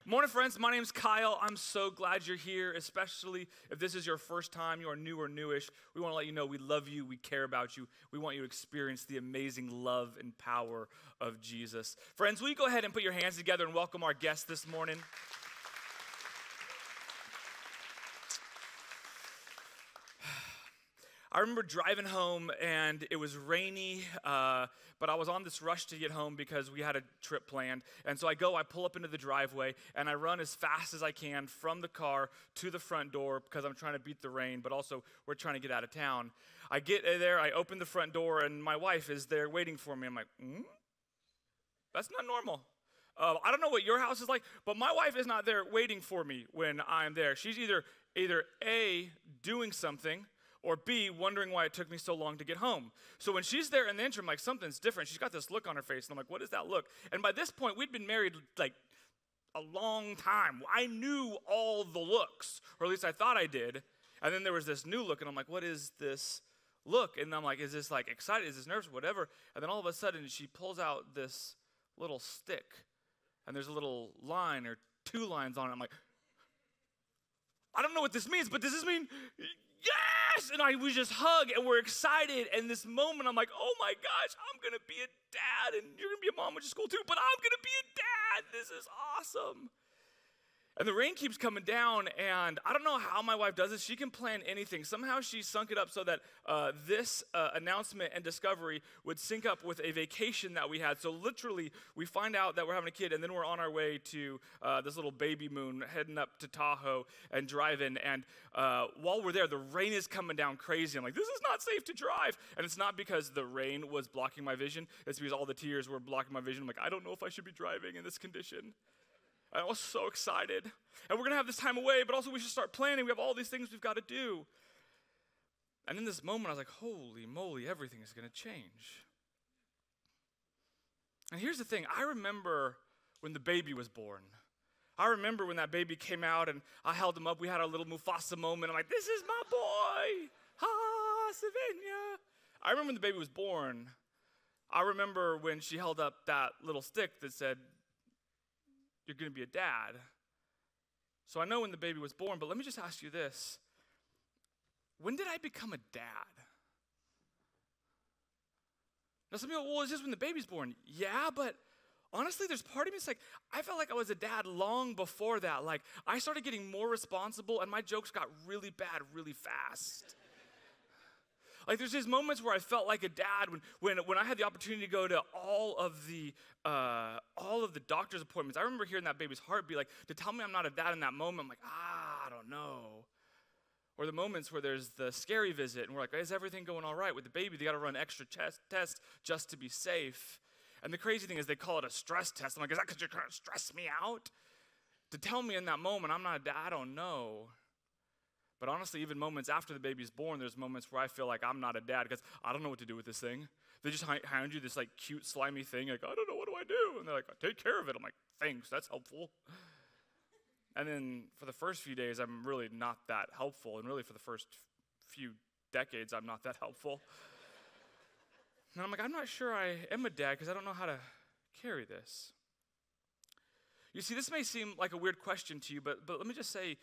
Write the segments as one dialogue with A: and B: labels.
A: Morning, friends. My name's Kyle. I'm so glad you're here, especially if this is your first time, you are new or newish. We want to let you know we love you, we care about you. We want you to experience the amazing love and power of Jesus. Friends, will you go ahead and put your hands together and welcome our guest this morning? I remember driving home, and it was rainy, but I was on this rush to get home because we had a trip planned. And so I pull up into the driveway, and I run as fast as I can from the car to the front door because I'm trying to beat the rain, but also we're trying to get out of town. I get there, I open the front door, and my wife is there waiting for me. I'm like, That's not normal. I don't know what your house is like, but my wife is not there waiting for me when I'm there. She's either A, doing something, or B, wondering why it took me so long to get home. So when she's there in the interim, like something's different. She's got this look on her face, and I'm like, what is that look? And by this point, we'd been married like a long time. I knew all the looks, or at least I thought I did. And then there was this new look, and I'm like, what is this look? And I'm like, is this like excited? Is this nervous? Whatever. And then all of a sudden, she pulls out this little stick, and there's a little line or two lines on it. I'm like, I don't know what this means, but does this mean yes? And we just hug, and we're excited. And this moment, I'm like, oh my gosh, I'm going to be a dad, and you're going to be a mom, which is cool too, but I'm going to be a dad. This is awesome. And the rain keeps coming down, and I don't know how my wife does this. She can plan anything. Somehow she sunk it up so that this announcement and discovery would sync up with a vacation that we had. So literally, we find out that we're having a kid, and then we're on our way to this little baby moon, heading up to Tahoe and driving. And while we're there, the rain is coming down crazy. I'm like, this is not safe to drive. And it's not because the rain was blocking my vision. It's because all the tears were blocking my vision. I'm like, I don't know if I should be driving in this condition. I was so excited. And we're going to have this time away, but also we should start planning. We have all these things we've got to do. And in this moment, I was like, holy moly, everything is going to change. And here's the thing. I remember when the baby was born. I remember when that baby came out, and I held him up. We had our little Mufasa moment. I'm like, this is my boy. Ha, Savannah. I remember when the baby was born. I remember when she held up that little stick that said, you're going to be a dad. So I know when the baby was born, but let me just ask you this. When did I become a dad? Now some people, well, it's just when the baby's born. Yeah, but honestly, there's part of me that's like, I felt like I was a dad long before that. Like, I started getting more responsible, and my jokes got really bad really fast. Like, there's these moments where I felt like a dad when I had the opportunity to go to all of the doctor's appointments. I remember hearing that baby's heart be like, to tell me I'm not a dad in that moment, I'm like, I don't know. Or the moments where there's the scary visit, and we're like, is everything going all right with the baby? They got to run extra tests just to be safe. And the crazy thing is they call it a stress test. I'm like, is that because you're trying to stress me out? To tell me in that moment I'm not a dad, I don't know. But honestly, even moments after the baby's born, there's moments where I feel like I'm not a dad because I don't know what to do with this thing. They just hand you this like cute, slimy thing, like, I don't know, what do I do? And they're like, take care of it. I'm like, thanks, that's helpful. And then for the first few days, I'm really not that helpful. And really for the first few decades, I'm not that helpful. And I'm like, I'm not sure I am a dad because I don't know how to carry this. You see, this may seem like a weird question to you, but let me just say,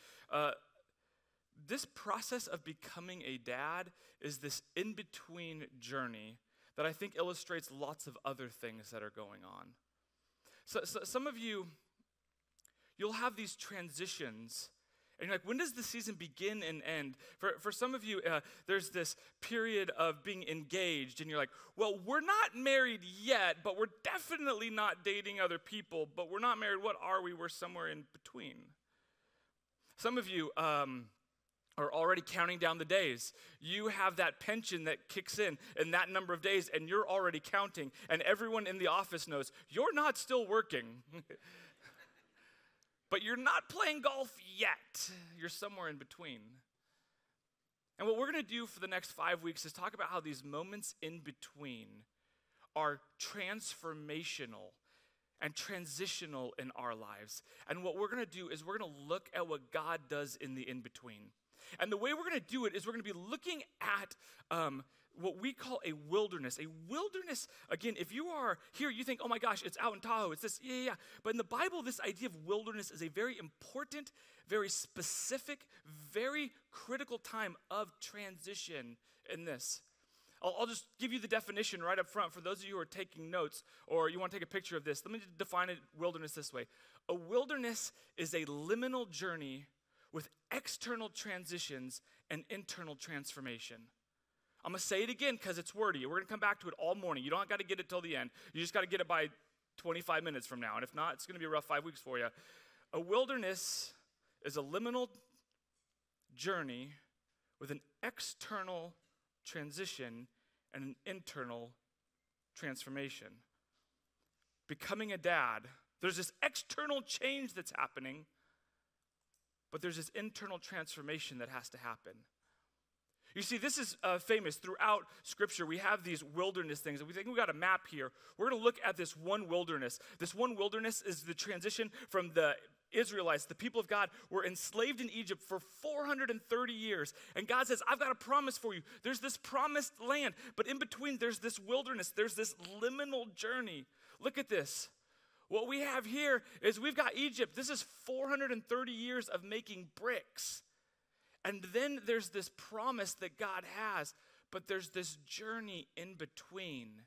A: this process of becoming a dad is this in-between journey that I think illustrates lots of other things that are going on. So some of you, you'll have these transitions, and you're like, when does the season begin and end? For some of you, there's this period of being engaged, and you're like, well, we're not married yet, but we're definitely not dating other people, but we're not married. What are we? We're somewhere in between. Some of you, are already counting down the days. You have that pension that kicks in that number of days, and you're already counting, and everyone in the office knows you're not still working. But you're not playing golf yet. You're somewhere in between. And what we're going to do for the next 5 weeks is talk about how these moments in between are transformational and transitional in our lives. And what we're going to do is we're going to look at what God does in the in-between. And the way we're going to do it is we're going to be looking at what we call a wilderness. A wilderness, again, if you are here, you think, oh my gosh, it's out in Tahoe, it's this, yeah. But in the Bible, this idea of wilderness is a very important, very specific, very critical time of transition in this. I'll just give you the definition right up front for those of you who are taking notes or you want to take a picture of this. Let me define a wilderness this way. A wilderness is a liminal journey with external transitions and internal transformation. I'm going to say it again because it's wordy. We're going to come back to it all morning. You don't got to get it till the end. You just got to get it by 25 minutes from now. And if not, it's going to be a rough 5 weeks for you. A wilderness is a liminal journey with an external transition and an internal transformation. Becoming a dad, there's this external change that's happening, but there's this internal transformation that has to happen. You see, this is famous throughout Scripture. We have these wilderness things, and we think we got a map here. We're going to look at this one wilderness. This one wilderness is the transition from the Israelites, the people of God, were enslaved in Egypt for 430 years. And God says, I've got a promise for you. There's this promised land, but in between there's this wilderness. There's this liminal journey. Look at this. What we have here is we've got Egypt. This is 430 years of making bricks. And then there's this promise that God has, but there's this journey in between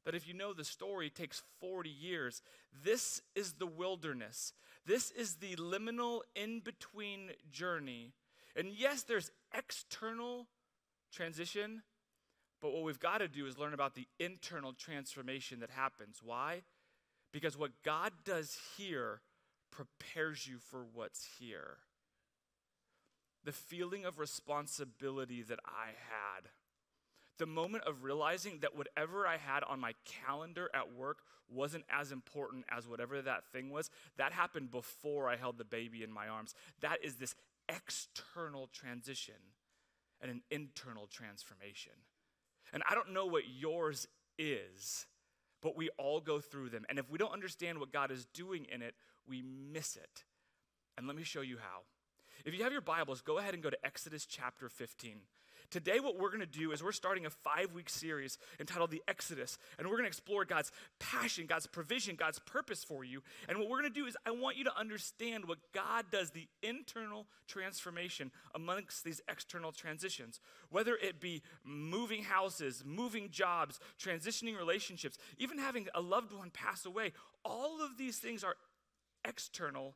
A: that, if you know the story, takes 40 years. This is the wilderness. This is the liminal in-between journey. And yes, there's external transition, but what we've got to do is learn about the internal transformation that happens. Why? Because what God does here prepares you for what's here. The feeling of responsibility that I had, the moment of realizing that whatever I had on my calendar at work wasn't as important as whatever that thing was, that happened before I held the baby in my arms. That is this external transition and an internal transformation. And I don't know what yours is, but we all go through them. And if we don't understand what God is doing in it, we miss it. And let me show you how. If you have your Bibles, go ahead and go to Exodus chapter 15. Today what we're going to do is we're starting a 5-week series entitled The Exodus, and we're going to explore God's passion, God's provision, God's purpose for you. And what we're going to do is I want you to understand what God does, the internal transformation amongst these external transitions, whether it be moving houses, moving jobs, transitioning relationships, even having a loved one pass away. All of these things are external.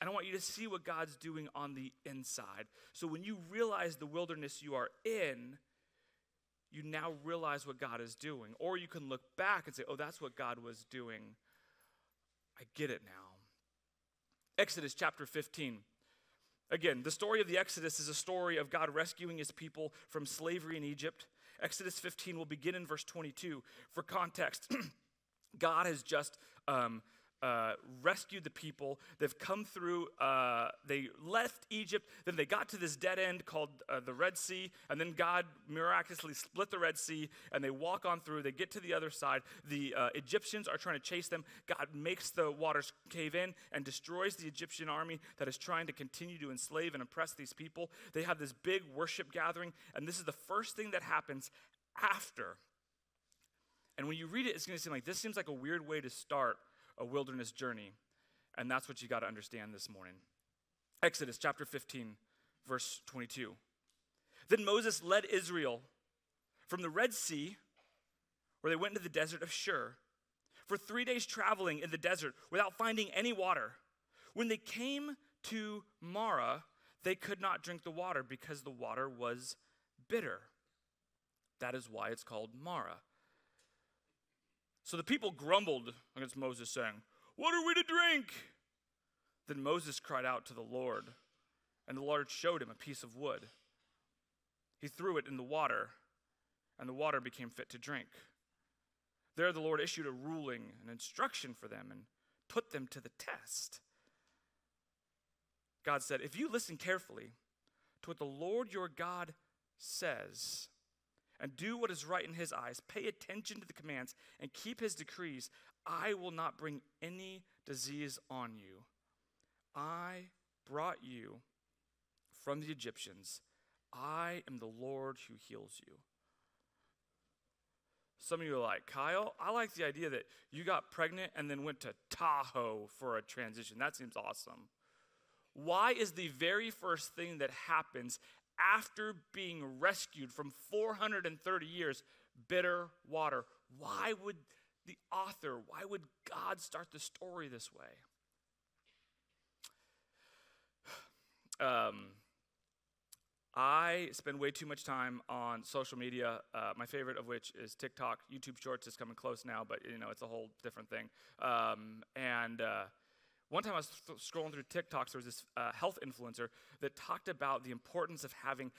A: And I want you to see what God's doing on the inside. So when you realize the wilderness you are in, you now realize what God is doing. Or you can look back and say, oh, that's what God was doing. I get it now. Exodus chapter 15. Again, the story of the Exodus is a story of God rescuing his people from slavery in Egypt. Exodus 15 will begin in verse 22. For context, God has just rescued the people. They've come through, they left Egypt, then they got to this dead end called the Red Sea, and then God miraculously split the Red Sea, and they walk on through, they get to the other side. The Egyptians are trying to chase them. God makes the waters cave in and destroys the Egyptian army that is trying to continue to enslave and oppress these people. They have this big worship gathering, and this is the first thing that happens after. And when you read it, it's going to seem like this seems like a weird way to start a wilderness journey. And that's what you got to understand this morning. Exodus chapter 15, verse 22. Then Moses led Israel from the Red Sea, where they went into the desert of Shur, for 3 days traveling in the desert without finding any water. When they came to Marah, they could not drink the water because the water was bitter. That is why it's called Marah. So the people grumbled against Moses, saying, "What are we to drink?" Then Moses cried out to the Lord, and the Lord showed him a piece of wood. He threw it in the water, and the water became fit to drink. There the Lord issued a ruling, an instruction for them, and put them to the test. God said, "If you listen carefully to what the Lord your God says, and do what is right in his eyes, pay attention to the commands, and keep his decrees, I will not bring any disease on you. I brought you from the Egyptians. I am the Lord who heals you. Some of you are like, Kyle, I like the idea that you got pregnant and then went to Tahoe for a transition. That seems awesome. Why is the very first thing that happens after being rescued from 430 years bitter water? Why would God start the story this way? I spend way too much time on social media, my favorite of which is TikTok. YouTube Shorts is coming close now, but it's a whole different thing. One time I was scrolling through TikToks, there was this health influencer that talked about the importance of having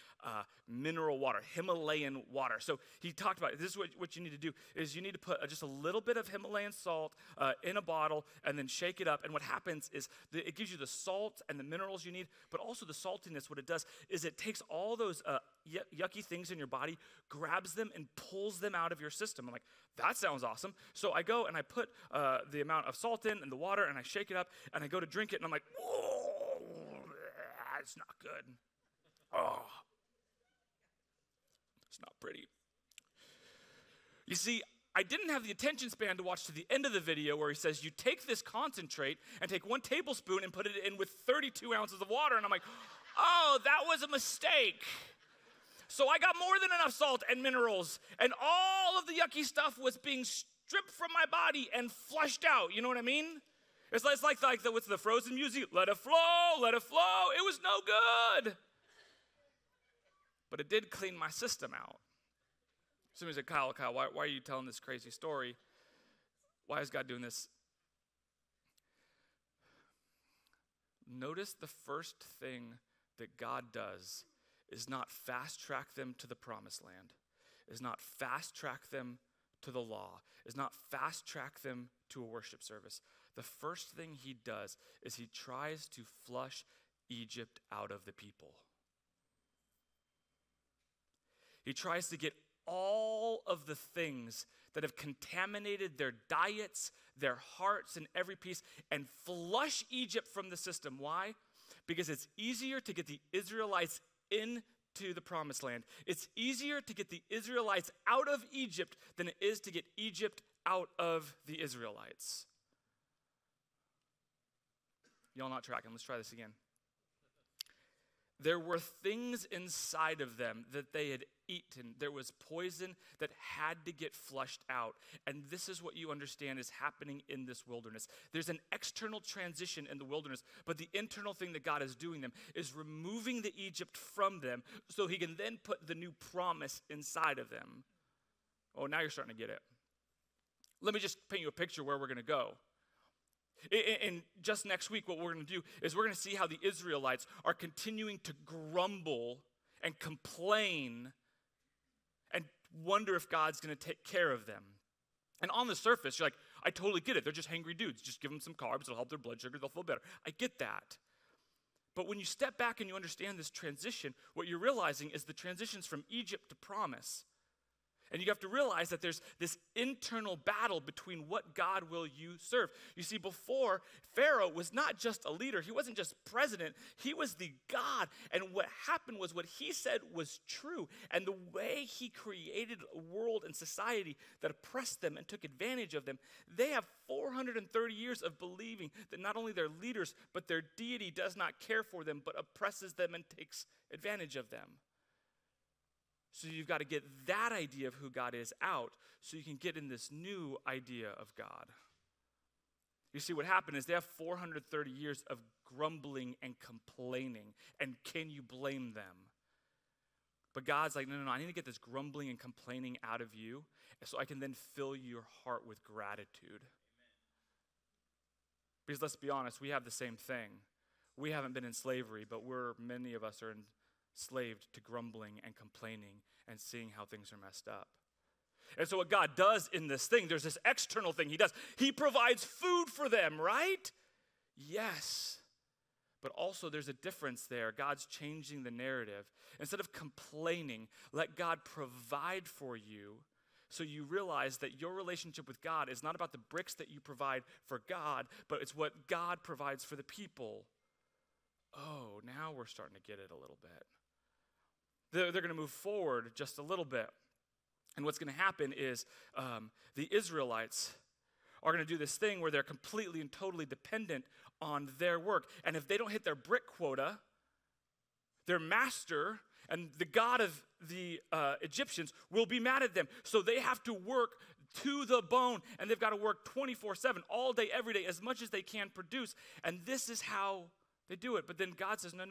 A: mineral water, Himalayan water. So he talked about, this is what you need to do, is you need to put just a little bit of Himalayan salt in a bottle and then shake it up. And what happens is it gives you the salt and the minerals you need, but also the saltiness. What it does is it takes all those yucky things in your body, grabs them and pulls them out of your system. I'm like, that sounds awesome. So I go and I put the amount of salt in and the water and I shake it up and I go to drink it and I'm like, whoa, it's not good. Oh, it's not pretty. You see, I didn't have the attention span to watch to the end of the video where he says, you take this concentrate and take 1 tablespoon and put it in with 32 ounces of water. And I'm like, oh, that was a mistake. So I got more than enough salt and minerals, and all of the yucky stuff was being stripped from my body and flushed out. You know what I mean? It's like what's the Frozen music? Let it flow, let it flow. It was no good. But it did clean my system out. Somebody said, Kyle, why are you telling this crazy story? Why is God doing this? Notice the first thing that God does is not fast track them to the promised land, is not fast track them to the law, is not fast track them to a worship service. The first thing he does is he tries to flush Egypt out of the people. He tries to get all of the things that have contaminated their diets, their hearts, and every piece, and flush Egypt from the system. Why? Because it's easier to get the Israelites into the promised land. It's easier to get the Israelites out of Egypt than it is to get Egypt out of the Israelites. Y'all not tracking. Let's try this again. There were things inside of them that they had eaten. There was poison that had to get flushed out. And this is what you understand is happening in this wilderness. There's an external transition in the wilderness, but the internal thing that God is doing them is removing the Egypt from them so he can then put the new promise inside of them. Oh, now you're starting to get it. Let me just paint you a picture where we're going to go. And just next week, what we're going to do is we're going to see how the Israelites are continuing to grumble and complain and wonder if God's going to take care of them. And on the surface, you're like, I totally get it. They're just hangry dudes. Just give them some carbs. It'll help their blood sugar. They'll feel better. I get that. But when you step back and you understand this transition, what you're realizing is the transitions from Egypt to promise. And you have to realize that there's this internal battle between what God will you serve. You see, before, Pharaoh was not just a leader. He wasn't just president. He was the God. And what happened was what he said was true. And the way he created a world and society that oppressed them and took advantage of them, they have 430 years of believing that not only their leaders, but their deity does not care for them, but oppresses them and takes advantage of them. So you've got to get that idea of who God is out so you can get in this new idea of God. You see, what happened is they have 430 years of grumbling and complaining. And can you blame them? But God's like, no, I need to get this grumbling and complaining out of you so I can then fill your heart with gratitude. Amen. Because let's be honest, we have the same thing. We haven't been in slavery, but many of us are enslaved to grumbling and complaining and seeing how things are messed up. And so what God does in this thing, there's this external thing he does. He provides food for them, right? Yes. But also there's a difference there. God's changing the narrative. Instead of complaining, let God provide for you so you realize that your relationship with God is not about the bricks that you provide for God, but it's what God provides for the people oh, now we're starting to get it a little bit. They're going to move forward just a little bit. And what's going to happen is the Israelites are going to do this thing where they're completely and totally dependent on their work. And if they don't hit their brick quota, their master and the god of the Egyptians will be mad at them. So they have to work to the bone, and they've got to work 24/7, all day, every day, as much as they can produce. And this is how they do it. But then God says, no.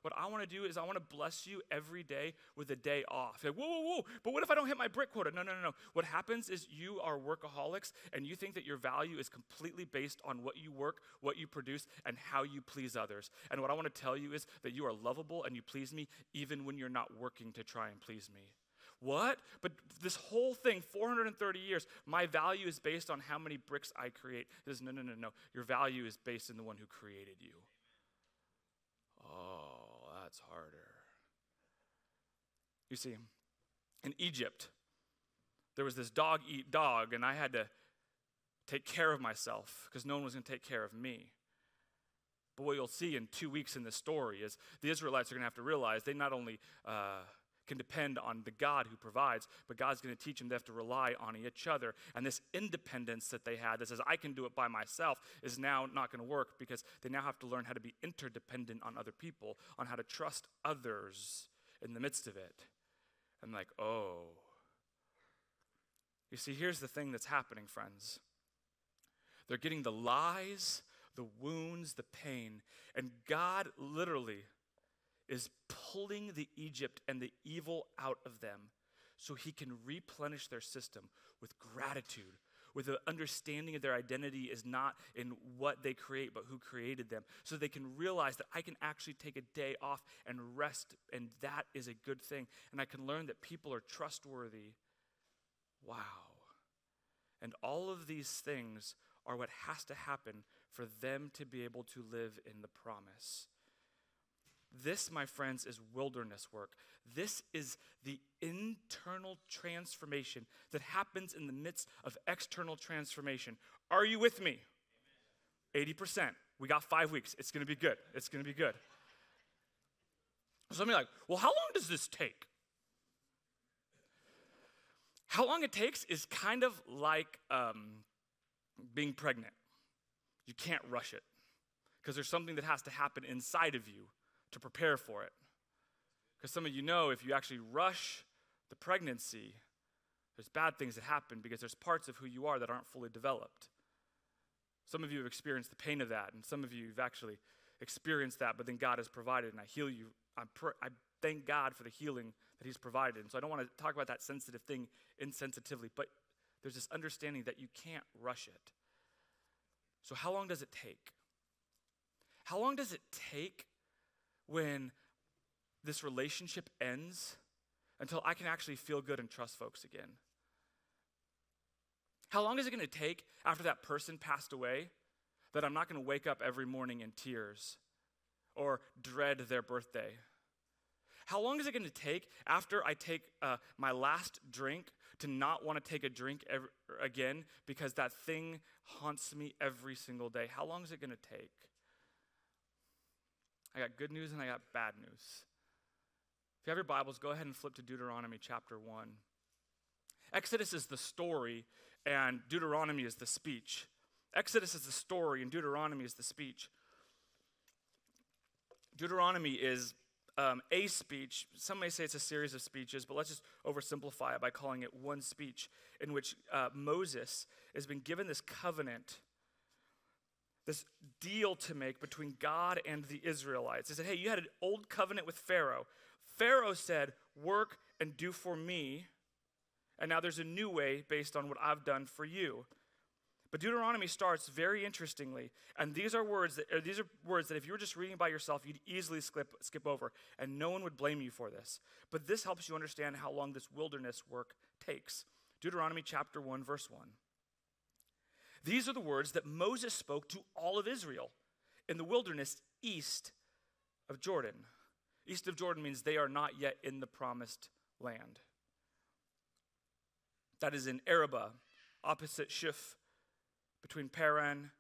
A: What I want to do is I want to bless you every day with a day off. Like, whoa. But what if I don't hit my brick quota? No. What happens is you are workaholics, and you think that your value is completely based on what you work, what you produce, and how you please others. And what I want to tell you is that you are lovable and you please me even when you're not working to try and please me. What? But this whole thing, 430 years, my value is based on how many bricks I create. He says, no. Your value is based in the one who created you. Oh, that's harder. You see, in Egypt, there was this dog eat dog, and I had to take care of myself because no one was going to take care of me. But what you'll see in 2 weeks in this story is the Israelites are going to have to realize they not only can depend on the God who provides, but God's going to teach them they have to rely on each other. And this independence that they had that says, I can do it by myself, is now not going to work because they now have to learn how to be interdependent on other people, on how to trust others in the midst of it. And like, oh. You see, here's the thing that's happening, friends. They're getting the lies, the wounds, the pain, and God literally is pulling the Egypt and the evil out of them so he can replenish their system with gratitude, with an understanding of their identity is not in what they create, but who created them. So they can realize that I can actually take a day off and rest, and that is a good thing. And I can learn that people are trustworthy. Wow. And all of these things are what has to happen for them to be able to live in the promise. This, my friends, is wilderness work. This is the internal transformation that happens in the midst of external transformation. Are you with me? 80%. We got 5 weeks. It's going to be good. It's going to be good. So I'm like, well, how long does this take? How long it takes is kind of like being pregnant. You can't rush it because there's something that has to happen inside of you to prepare for it. Because some of you know if you actually rush the pregnancy, there's bad things that happen because there's parts of who you are that aren't fully developed. Some of you have experienced the pain of that, and some of you have actually experienced that, but then God has provided, and I heal you. I thank God for the healing that he's provided. And so I don't want to talk about that sensitive thing insensitively, but there's this understanding that you can't rush it. So how long does it take? How long does it take when this relationship ends until I can actually feel good and trust folks again? How long is it going to take after that person passed away that I'm not going to wake up every morning in tears or dread their birthday? How long is it going to take after I take my last drink to not want to take a drink again because that thing haunts me every single day? How long is it going to take? I got good news and I got bad news. If you have your Bibles, go ahead and flip to Deuteronomy chapter 1. Exodus is the story and Deuteronomy is the speech. Exodus is the story and Deuteronomy is the speech. Deuteronomy is a speech. Some may say it's a series of speeches, but let's just oversimplify it by calling it one speech in which Moses has been given this covenant, this deal to make between God and the Israelites. He said, hey, you had an old covenant with Pharaoh. Pharaoh said, work and do for me, and now there's a new way based on what I've done for you. But Deuteronomy starts very interestingly, and these are words that if you were just reading by yourself, you'd easily skip over, and no one would blame you for this. But this helps you understand how long this wilderness work takes. Deuteronomy chapter 1, verse 1. These are the words that Moses spoke to all of Israel in the wilderness east of Jordan. East of Jordan means they are not yet in the promised land. That is in Arabah, opposite Shuf, between Paran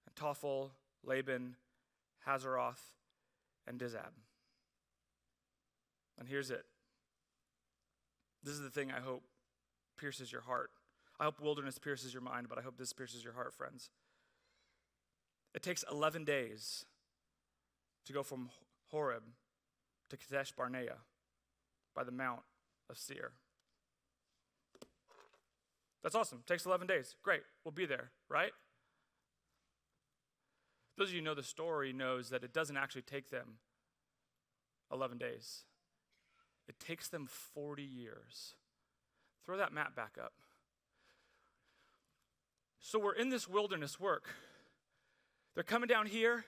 A: and Tophel, Laban, Hazeroth, and Dizab. And here's it. This is the thing I hope pierces your heart. I hope wilderness pierces your mind, but I hope this pierces your heart, friends. It takes 11 days to go from Horeb to Kadesh Barnea by the Mount of Seir. That's awesome. Takes 11 days. Great. We'll be there, right? Those of you who know the story knows that it doesn't actually take them 11 days. It takes them 40 years. Throw that map back up. So we're in this wilderness work. They're coming down here.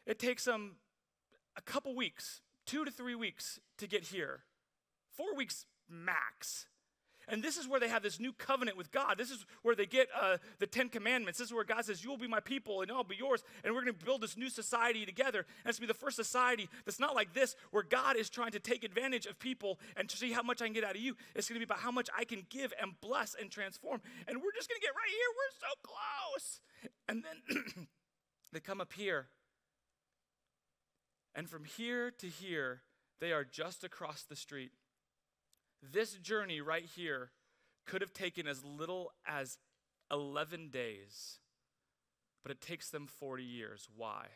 A: It takes them a couple weeks, 2 to 3 weeks to get here. 4 weeks max. And this is where they have this new covenant with God. This is where they get the 10 Commandments. This is where God says, you will be my people and I'll be yours. And we're going to build this new society together. And it's going to be the first society that's not like this, where God is trying to take advantage of people and to see how much I can get out of you. It's going to be about how much I can give and bless and transform. And we're just going to get right here. We're so close. And then they come up here. And from here to here, they are just across the street. This journey right here could have taken as little as 11 days, but it takes them 40 years. Why?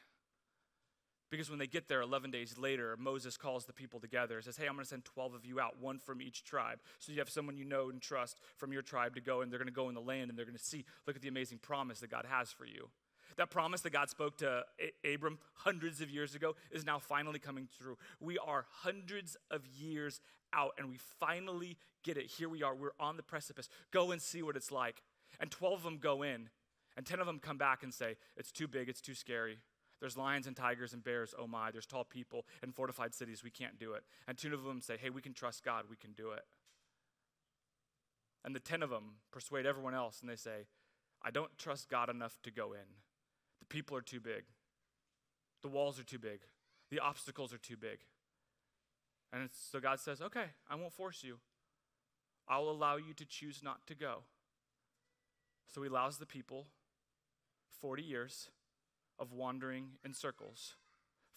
A: Because when they get there 11 days later, Moses calls the people together and says, hey, I'm going to send 12 of you out, one from each tribe. So you have someone you know and trust from your tribe to go, and they're going to go in the land, and they're going to see, look at the amazing promise that God has for you. That promise that God spoke to Abram hundreds of years ago is now finally coming through. We are hundreds of years out, and we finally get it. Here we are. We're on the precipice. Go and see what it's like. And 12 of them go in, and 10 of them come back and say, it's too big, it's too scary. There's lions and tigers and bears, oh my. There's tall people and fortified cities, we can't do it. And 2 of them say, hey, we can trust God, we can do it. And the 10 of them persuade everyone else, and they say, I don't trust God enough to go in. The people are too big. The walls are too big. The obstacles are too big. And so God says, okay, I won't force you. I'll allow you to choose not to go. So he allows the people 40 years of wandering in circles,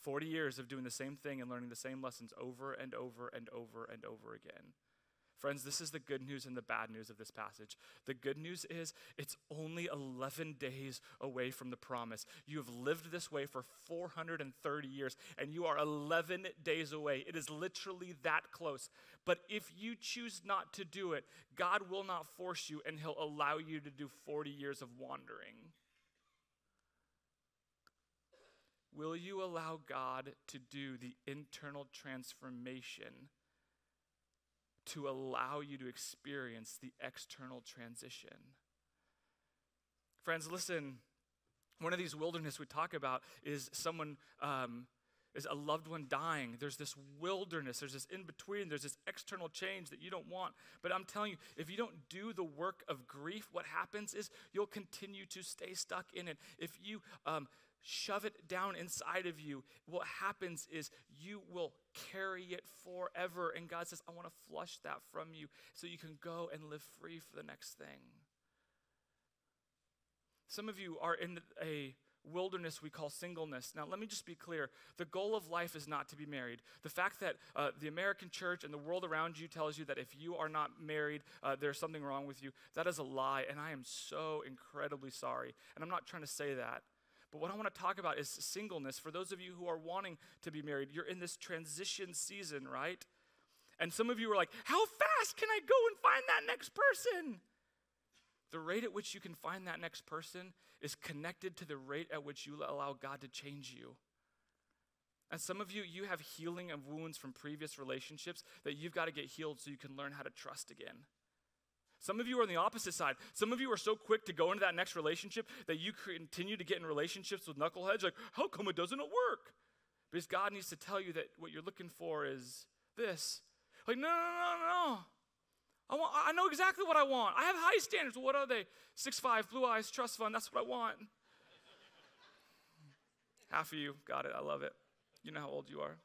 A: 40 years of doing the same thing and learning the same lessons over and over and over and over again. Friends, this is the good news and the bad news of this passage. The good news is it's only 11 days away from the promise. You have lived this way for 430 years, and you are 11 days away. It is literally that close. But if you choose not to do it, God will not force you, and he'll allow you to do 40 years of wandering. Will you allow God to do the internal transformation to allow you to experience the external transition? Friends, listen, one of these wilderness we talk about is someone, is a loved one dying. There's this wilderness, there's this in-between, there's this external change that you don't want. But I'm telling you, if you don't do the work of grief, what happens is you'll continue to stay stuck in it. If you shove it down inside of you, what happens is you will carry it forever. And God says, I want to flush that from you so you can go and live free for the next thing. Some of you are in a wilderness we call singleness. Now, let me just be clear. The goal of life is not to be married. The fact that the American church and the world around you tells you that if you are not married, there's something wrong with you, that is a lie, and I am so incredibly sorry. And I'm not trying to say that. But what I want to talk about is singleness. For those of you who are wanting to be married, you're in this transition season, right? And some of you are like, how fast can I go and find that next person? The rate at which you can find that next person is connected to the rate at which you allow God to change you. And some of you, you have healing of wounds from previous relationships that you've got to get healed so you can learn how to trust again. Some of you are on the opposite side. Some of you are so quick to go into that next relationship that you continue to get in relationships with knuckleheads. Like, how come it doesn't work? Because God needs to tell you that what you're looking for is this. Like, no. I know exactly what I want. I have high standards. Well, what are they? 6'5", blue eyes, trust fund. That's what I want. Half of you got it. I love it. You know how old you are.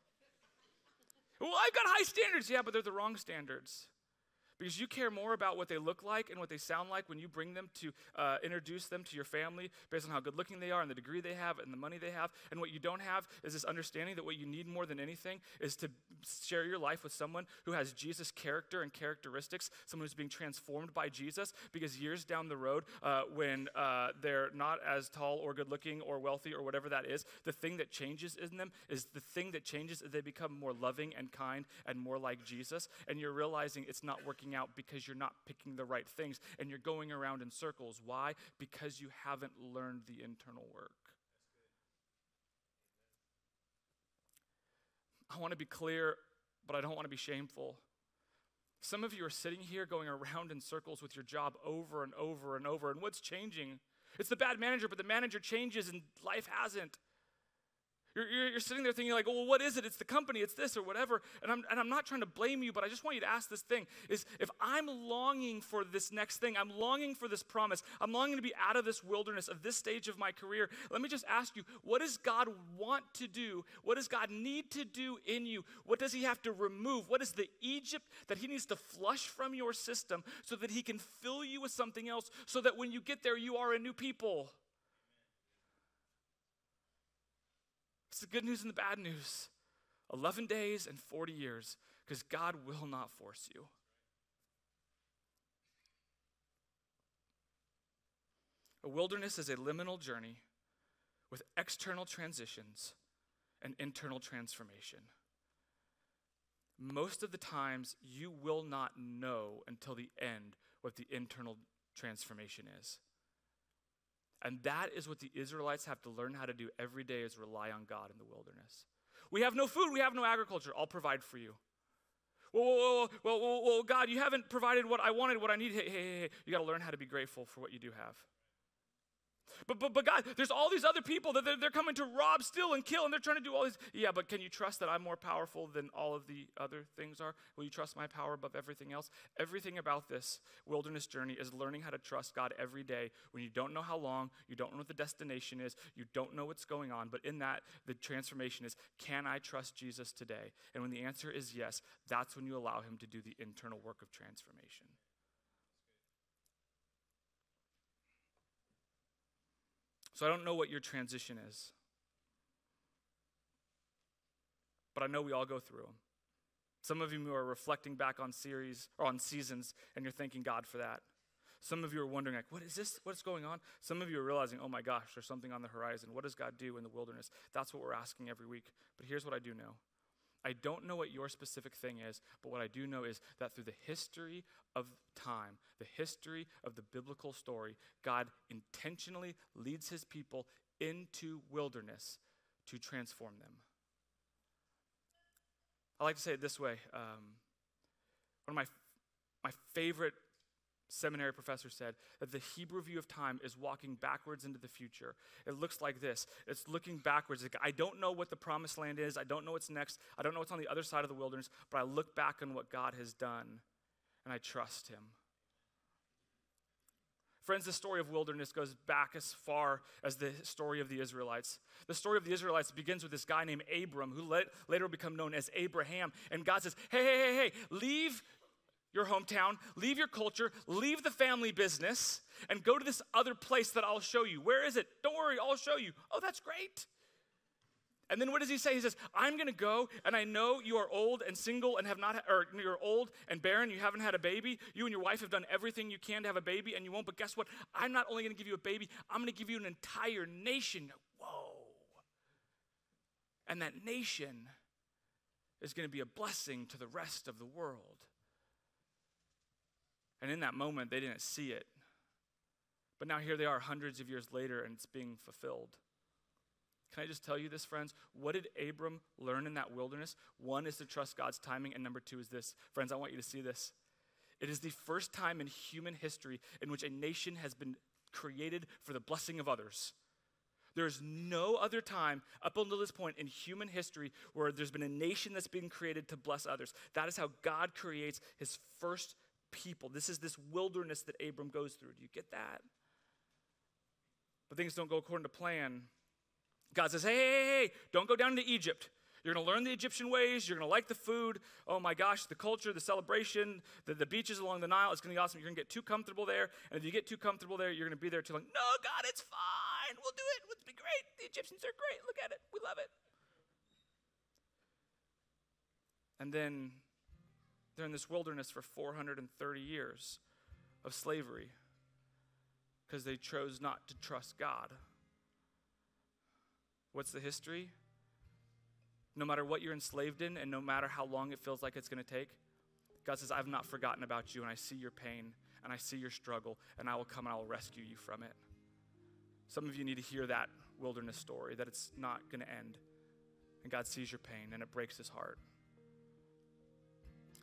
A: Well, I've got high standards. Yeah, but they're the wrong standards. Because you care more about what they look like and what they sound like when you bring them to introduce them to your family based on how good looking they are and the degree they have and the money they have. And what you don't have is this understanding that what you need more than anything is to share your life with someone who has Jesus' character and characteristics, someone who's being transformed by Jesus. Because years down the road, when they're not as tall or good looking or wealthy or whatever that is, the thing that changes in them is they become more loving and kind and more like Jesus. And you're realizing it's not working out because you're not picking the right things and you're going around in circles. Why? Because you haven't learned the internal work. I want to be clear, but I don't want to be shameful. Some of you are sitting here going around in circles with your job over and over and over, and what's changing? It's the bad manager, but the manager changes and life hasn't. You're sitting there thinking like, well, what is it? It's the company, it's this or whatever. And I'm not trying to blame you, but I just want you to ask this thing, is if I'm longing for this next thing, I'm longing for this promise, I'm longing to be out of this wilderness of this stage of my career, let me just ask you, what does God want to do? What does God need to do in you? What does he have to remove? What is the Egypt that he needs to flush from your system so that he can fill you with something else so that when you get there, you are a new people? It's the good news and the bad news. 11 days and 40 years, because God will not force you. A wilderness is a liminal journey with external transitions and internal transformation. Most of the times, you will not know until the end what the internal transformation is. And that is what the Israelites have to learn how to do every day, is rely on God in the wilderness. We have no food, we have no agriculture, I'll provide for you. Well, God, you haven't provided what I wanted, what I need. Hey, you got to learn how to be grateful for what you do have. But God, there's all these other people that they're coming to rob, steal, and kill, and they're trying to do all these. Yeah, but can you trust that I'm more powerful than all of the other things are? Will you trust my power above everything else? Everything about this wilderness journey is learning how to trust God every day when you don't know how long, you don't know what the destination is, you don't know what's going on, but in that, the transformation is, can I trust Jesus today? And when the answer is yes, that's when you allow him to do the internal work of transformation. So I don't know what your transition is, but I know we all go through them. Some of you are reflecting back on series or on seasons, and you're thanking God for that. Some of you are wondering, like, what is this? What's going on? Some of you are realizing, oh my gosh, there's something on the horizon. What does God do in the wilderness? That's what we're asking every week. But here's what I do know. I don't know what your specific thing is, but what I do know is that through the history of time, the history of the biblical story, God intentionally leads his people into wilderness to transform them. I like to say it this way. One of my favorite seminary professor said that the Hebrew view of time is walking backwards into the future. It looks like this. It's looking backwards. Like, I don't know what the promised land is. I don't know what's next. I don't know what's on the other side of the wilderness, but I look back on what God has done, and I trust him. Friends, the story of wilderness goes back as far as the story of the Israelites. The story of the Israelites begins with this guy named Abram, who later will become known as Abraham. And God says, hey, leave your hometown, leave your culture, leave the family business, and go to this other place that I'll show you. Where is it? Don't worry, I'll show you. Oh, that's great. And then what does he say? He says, I'm going to go, and I know you are old and single and you're old and barren, you haven't had a baby. You and your wife have done everything you can to have a baby, and you won't. But guess what? I'm not only going to give you a baby, I'm going to give you an entire nation. Whoa. And that nation is going to be a blessing to the rest of the world. And in that moment, they didn't see it. But now here they are hundreds of years later, and it's being fulfilled. Can I just tell you this, friends? What did Abram learn in that wilderness? One is to trust God's timing, and number two is this. Friends, I want you to see this. It is the first time in human history in which a nation has been created for the blessing of others. There's no other time up until this point in human history where there's been a nation that's been created to bless others. That is how God creates his first people. This is this wilderness that Abram goes through. Do you get that? But things don't go according to plan. God says, hey, don't go down into Egypt. You're going to learn the Egyptian ways. You're going to like the food. Oh my gosh, the culture, the celebration, the beaches along the Nile. It's going to be awesome. You're going to get too comfortable there. And if you get too comfortable there, you're going to be there till like, no, God, it's fine. We'll do it. It'll be great. The Egyptians are great. Look at it. We love it. And then they're in this wilderness for 430 years of slavery because they chose not to trust God. What's the history? No matter what you're enslaved in and no matter how long it feels like it's going to take, God says, I've not forgotten about you, and I see your pain and I see your struggle, and I will come and I will rescue you from it. Some of you need to hear that wilderness story, that it's not going to end. And God sees your pain and it breaks his heart.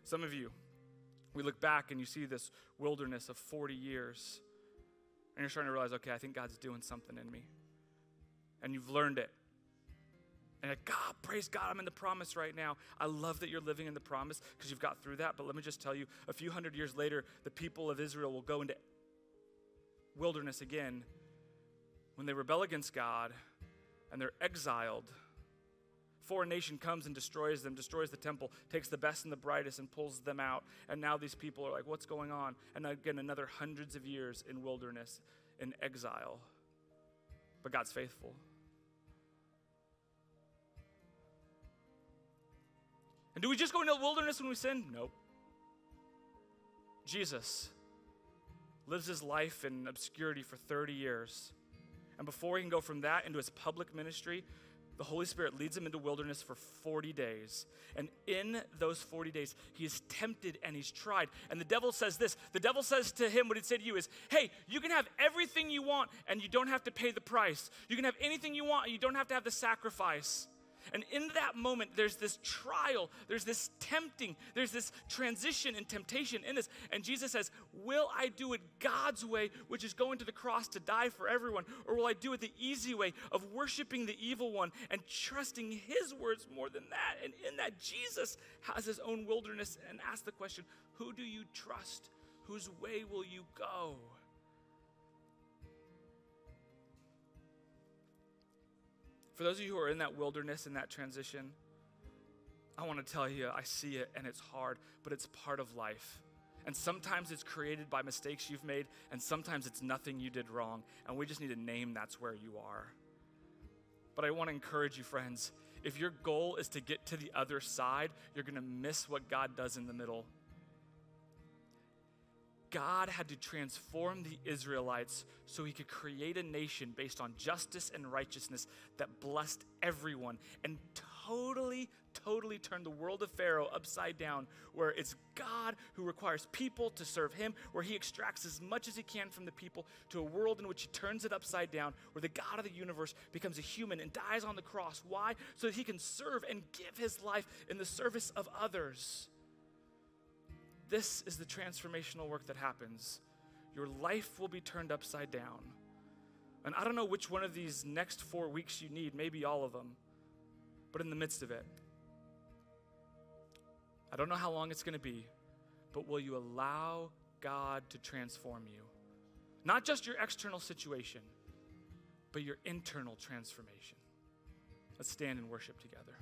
A: Some of you, we look back and you see this wilderness of 40 years and you're starting to realize, okay, I think God's doing something in me. And you've learned it. And like, God, praise God, I'm in the promise right now. I love that you're living in the promise because you've got through that. But let me just tell you, a few hundred years later, the people of Israel will go into wilderness again when they rebel against God and they're exiled. Foreign nation comes and destroys them, destroys the temple, takes the best and the brightest and pulls them out. And now these people are like, what's going on? And again, another hundreds of years in wilderness, in exile. But God's faithful. And do we just go into the wilderness when we sin? Nope. Jesus lives his life in obscurity for 30 years. And before he can go from that into his public ministry, the Holy Spirit leads him into wilderness for 40 days. And in those 40 days, he is tempted and he's tried. And the devil says this. The devil says to him what he'd say to you is, hey, you can have everything you want and you don't have to pay the price. You can have anything you want and you don't have to have the sacrifice. And in that moment, there's this trial, there's this tempting, there's this transition and temptation in this. And Jesus says, will I do it God's way, which is going to the cross to die for everyone? Or will I do it the easy way of worshiping the evil one and trusting his words more than that? And in that, Jesus has his own wilderness and asks the question, who do you trust? Whose way will you go? For those of you who are in that wilderness, in that transition, I want to tell you, I see it and it's hard, but it's part of life. And sometimes it's created by mistakes you've made, and sometimes it's nothing you did wrong, and we just need to name that's where you are. But I want to encourage you, friends, if your goal is to get to the other side, you're going to miss what God does in the middle. God had to transform the Israelites so he could create a nation based on justice and righteousness that blessed everyone and totally turned the world of Pharaoh upside down, where it's God who requires people to serve him, where he extracts as much as he can from the people, to a world in which he turns it upside down, where the God of the universe becomes a human and dies on the cross. Why? So that he can serve and give his life in the service of others. This is the transformational work that happens. Your life will be turned upside down. And I don't know which one of these next 4 weeks you need, maybe all of them, but in the midst of it, I don't know how long it's going to be, but will you allow God to transform you? Not just your external situation, but your internal transformation. Let's stand and worship together.